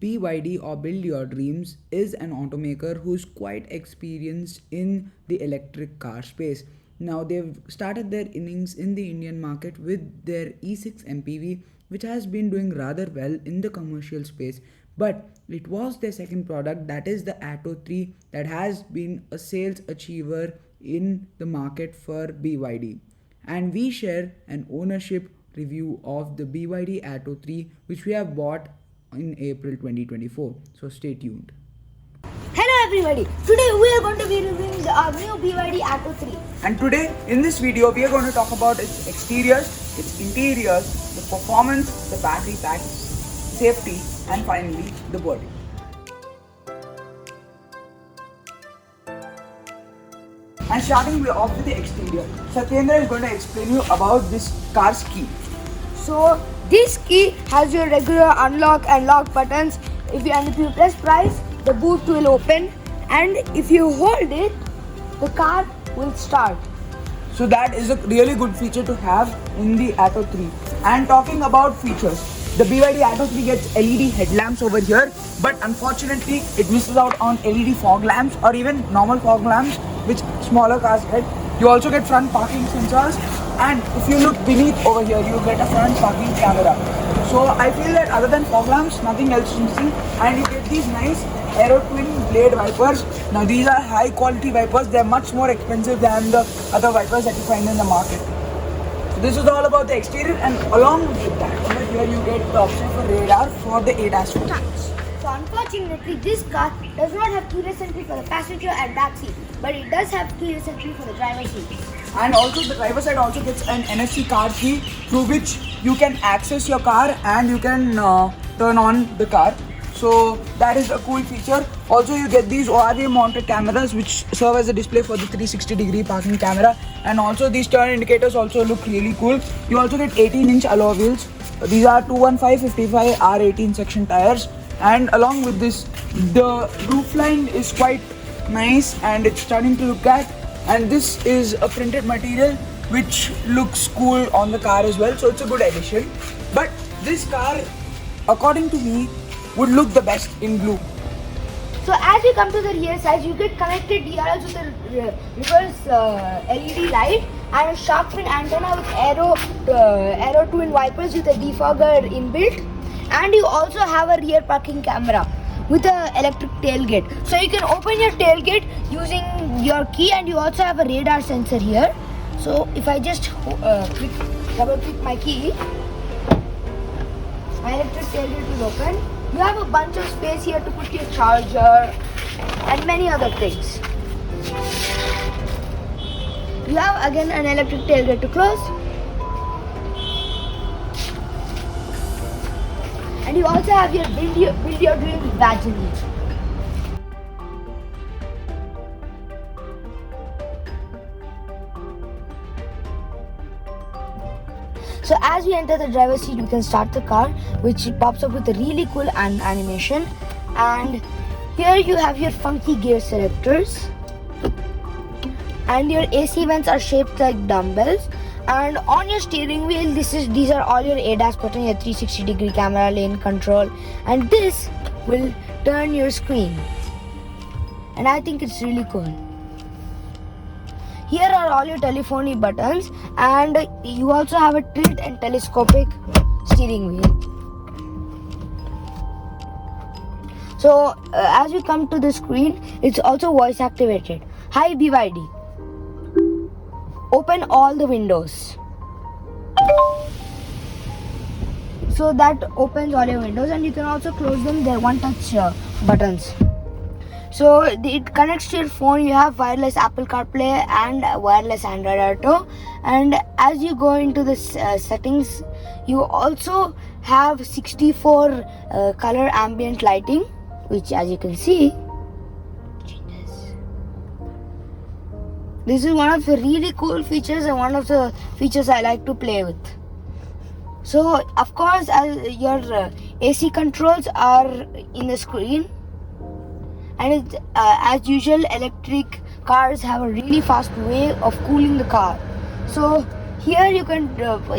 BYD or Build Your Dreams is an automaker who's quite experienced in the electric car space. Now, they've started their innings in the Indian market with their E6 MPV, which has been doing rather well in the commercial space. But it was their second product, that is the Atto 3, that has been a sales achiever in the market for BYD. And we share an ownership review of the BYD Atto 3, which we have bought in April 2024. So stay tuned. Hello everybody, today we are going to be reviewing our new BYD Atto 3. And today in this video we are going to talk about its exteriors, its interiors, the performance, the battery pack, safety, and finally the body. And starting off with the exterior, Satyendra is going to explain you about this car's key. So this key has your regular unlock and lock buttons. If you press press, the boot will open, and if you hold it, the car will start. So that is a really good feature to have in the Atto 3. And talking about features, the BYD Atto 3 gets LED headlamps over here, but unfortunately it misses out on LED fog lamps or even normal fog lamps which smaller cars get. You also get front parking sensors, and if you look beneath over here, you get a front parking camera. So I feel that other than fog lamps, nothing else is missing, and you get these nice Aero Twin blade wipers. Now these are high quality wipers. They are much more expensive than the other wipers that you find in the market. So this is all about the exterior, and along with that, over here you get the option for radar for the ADAS functions. So unfortunately, this car does not have keyless entry for the passenger and back seat, but it does have keyless entry for the driver's seat. And also the driver side also gets an NFC card key through which you can access your car and you can turn on the car. So that is a cool feature. Also you get these ORV mounted cameras which serve as a display for the 360-degree parking camera, and also these turn indicators also look really cool. You also get 18-inch alloy wheels. These are 215/55 R18 section tires, and along with this the roofline is quite nice and it's starting to look at, and this is a printed material which looks cool on the car as well, so it's a good addition. But this car, according to me, would look the best in blue. So as you come to the rear side, you get connected DRLs with a reverse LED light and a shark fin antenna with Aero Twin wipers with a defogger inbuilt, and you also have a rear parking camera with an electric tailgate. So you can open your tailgate using your key, and you also have a radar sensor here. So if I just double click my key, my electric tailgate is open. You have a bunch of space here to put your charger and many other things. You have again an electric tailgate to close. And you also have your Build Your Dreams badge in here. So as we enter the driver's seat, we can start the car, which pops up with a really cool animation. And here you have your funky gear selectors, and your AC vents are shaped like dumbbells. And on your steering wheel, these are all your ADAS buttons, your 360-degree camera, lane control, and this will turn your screen. And I think it's really cool. Here are all your telephony buttons, and you also have a tilt and telescopic steering wheel. So as we come to the screen, it's also voice activated. Hi BYD, open all the windows. So that opens all your windows, and you can also close them. They're one-touch buttons. So it connects to your phone. You have wireless Apple CarPlay and wireless Android Auto. And as you go into the settings, you also have 64 color ambient lighting, which, as you can see, changes. This is one of the really cool features and one of the features I like to play with. So of course, your AC controls are in the screen. And as usual, electric cars have a really fast way of cooling the car. So here you can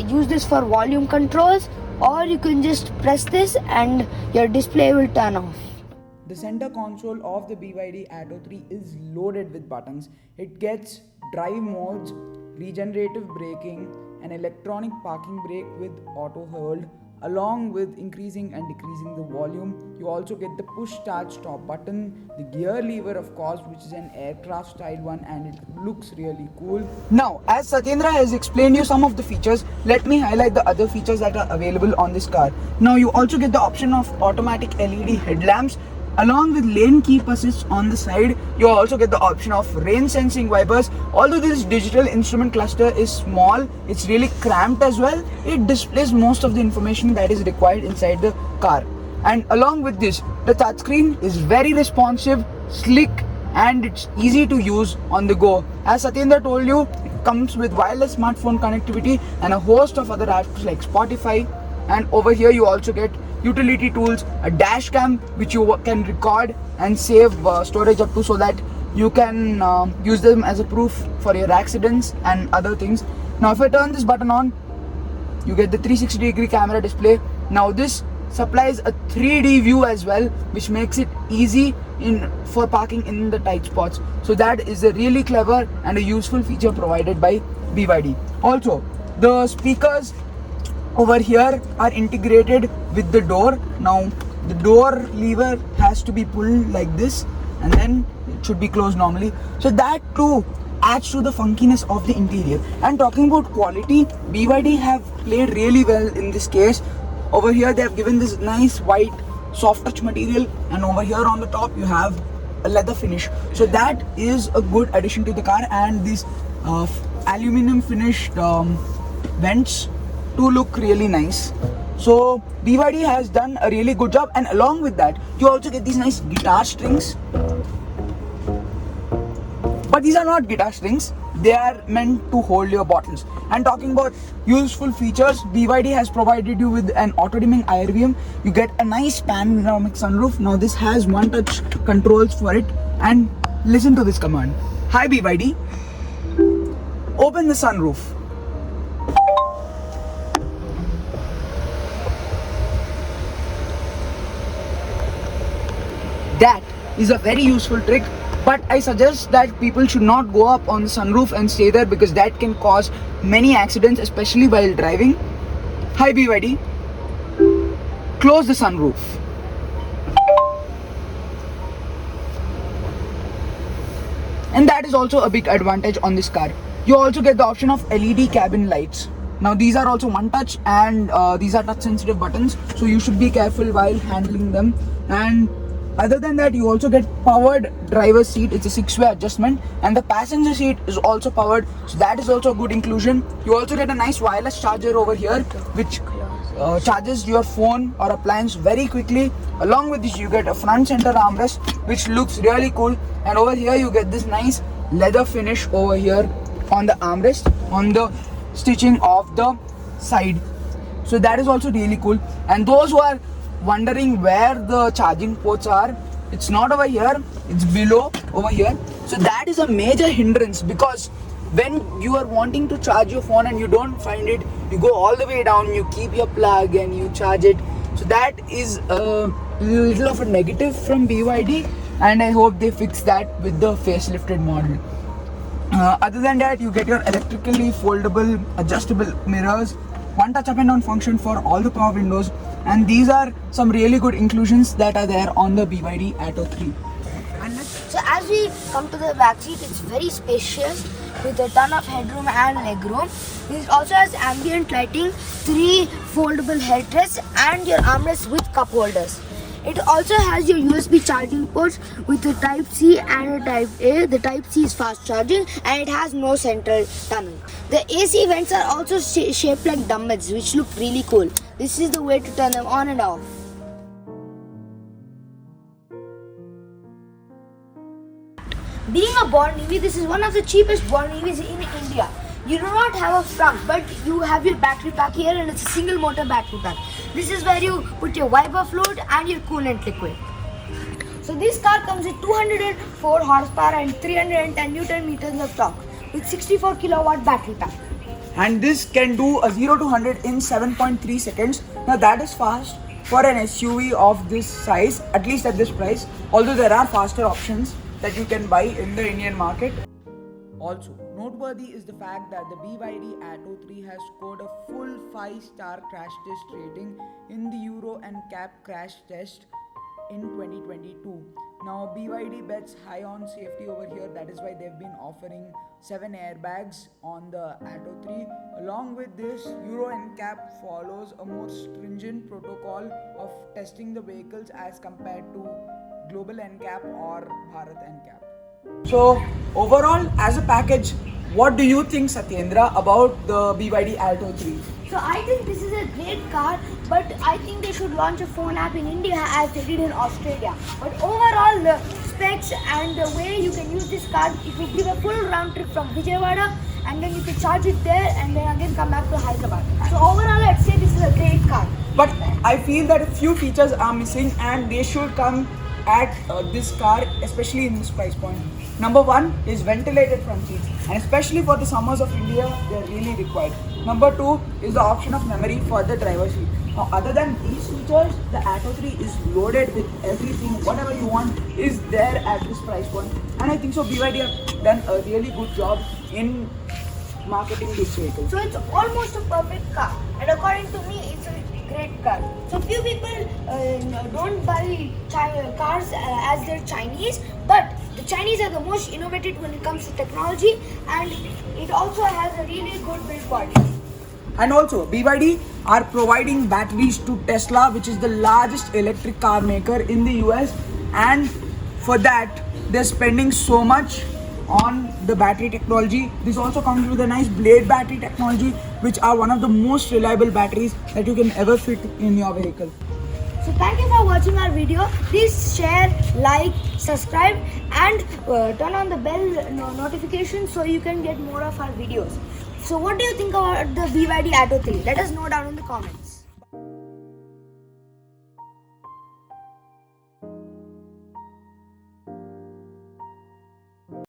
use this for volume controls or you can just press this and your display will turn off. The center console of the BYD Atto 3 is loaded with buttons. It gets drive modes, regenerative braking, an electronic parking brake with auto hold. Along with increasing and decreasing the volume, you also get the push start stop button, the gear lever of course, which is an aircraft style one, and it looks really cool. Now, as Satyendra has explained you some of the features, let me highlight the other features that are available on this car. Now, you also get the option of automatic LED headlamps. Along with lane keep assist on the side, you also get the option of rain sensing wipers. Although this digital instrument cluster is small, it's really cramped as well. It displays most of the information that is required inside the car. And along with this, the touchscreen is very responsive, slick, and it's easy to use on the go. As Satyendra told you, it comes with wireless smartphone connectivity and a host of other apps like Spotify. And over here you also get utility tools, a dash cam which you can record and save storage up to, so that you can use them as a proof for your accidents and other things. Now if I turn this button on, you get the 360-degree camera display. Now this supplies a 3D view as well, which makes it easy for parking in the tight spots. So that is a really clever and a useful feature provided by BYD. Also, the speakers over here are integrated with the door. Now the door lever has to be pulled like this, and then it should be closed normally. So that too adds to the funkiness of the interior. And talking about quality, BYD have played really well in this case. Over here they have given this nice white soft touch material, and over here on the top you have a leather finish. So that is a good addition to the car, and these aluminum finished vents to look really nice. So BYD has done a really good job, and along with that you also get these nice guitar strings. But these are not guitar strings, they are meant to hold your bottles. And talking about useful features, BYD has provided you with an auto dimming IRVM. You get a nice panoramic sunroof. Now this has one touch controls for it, and listen to this command. Hi BYD, open the sunroof. That is a very useful trick, but I suggest that people should not go up on the sunroof and stay there, because that can cause many accidents, especially while driving. Hi BYD, close the sunroof. And that is also a big advantage on this car. You also get the option of LED cabin lights. Now these are also one touch, and these are touch sensitive buttons, so you should be careful while handling them. And other than that, you also get powered driver's seat. It's a 6-way adjustment, and the passenger seat is also powered, so that is also a good inclusion. You also get a nice wireless charger over here, which charges your phone or appliance very quickly. Along with this, you get a front center armrest, which looks really cool. And over here you get this nice leather finish over here on the armrest, on the stitching of the side. So that is also really cool. And those who are wondering where the charging ports are, it's not over here, it's below over here. So that is a major hindrance, because when you are wanting to charge your phone and you don't find it, you go all the way down, you keep your plug and you charge it. So that is a little of a negative from BYD, and I hope they fix that with the facelifted model. Other than that, you get your electrically foldable adjustable mirrors, one touch up and down function for all the power windows, and these are some really good inclusions that are there on the BYD Atto 3. So as we come to the back seat, it's very spacious with a ton of headroom and legroom. This also has ambient lighting, 3 foldable headrests, and your armrests with cup holders. It also has your USB charging ports with a Type C and a Type A. The Type C is fast charging, and it has no central tunnel. The AC vents are also shaped like dumbbells, which look really cool. This is the way to turn them on and off. Being a Born EV, this is one of the cheapest Born EVs in India. You do not have a trunk, but you have your battery pack here, and it's a single motor battery pack. This is where you put your wiper fluid and your coolant liquid. So this car comes with 204 horsepower and 310 Newton meters of torque with 64 kilowatt battery pack. and this can do a 0 to 100 in 7.3 seconds. Now that is fast for an SUV of this size, at least at this price, although there are faster options that you can buy in the Indian market. Also, noteworthy is the fact that the BYD Atto 3 has scored a full 5-star crash test rating in the Euro NCAP crash test in 2022. Now, BYD bets high on safety over here, that is why they've been offering 7 airbags on the Atto 3. Along with this, Euro NCAP follows a more stringent protocol of testing the vehicles as compared to Global NCAP or Bharat NCAP. So overall, as a package, what do you think, Satyendra, about the BYD Alto 3? So I think this is a great car, but I think they should launch a phone app in India as they did in Australia. But overall, the specs and the way you can use this car, it will give a full round trip from Vijayawada, and then you can charge it there and then again come back to Hyderabad. So overall, I'd say this is a great car. But I feel that a few features are missing and they should come at this car, especially in this price point. Number one is ventilated front seats, and especially for the summers of India, they are really required. Number two is the option of memory for the driver's seat. Now, other than these features, the Atto 3 is loaded with everything. Whatever you want is there at this price point, and I think so BYD have done a really good job in marketing this vehicle. So it's almost a perfect car, and according to me, it's a great car. So few people don't buy cars as they're Chinese, but the Chinese are the most innovative when it comes to technology, and it also has a really good build quality. And also, BYD are providing batteries to Tesla, which is the largest electric car maker in the US, and for that they're spending so much on the battery technology. This also comes with a nice Blade battery technology, which are one of the most reliable batteries that you can ever fit in your vehicle. So thank you for watching our video. Please share, like, subscribe, and turn on the bell notification so you can get more of our videos. So what do you think about the BYD Atto 3? Let us know down in the comments.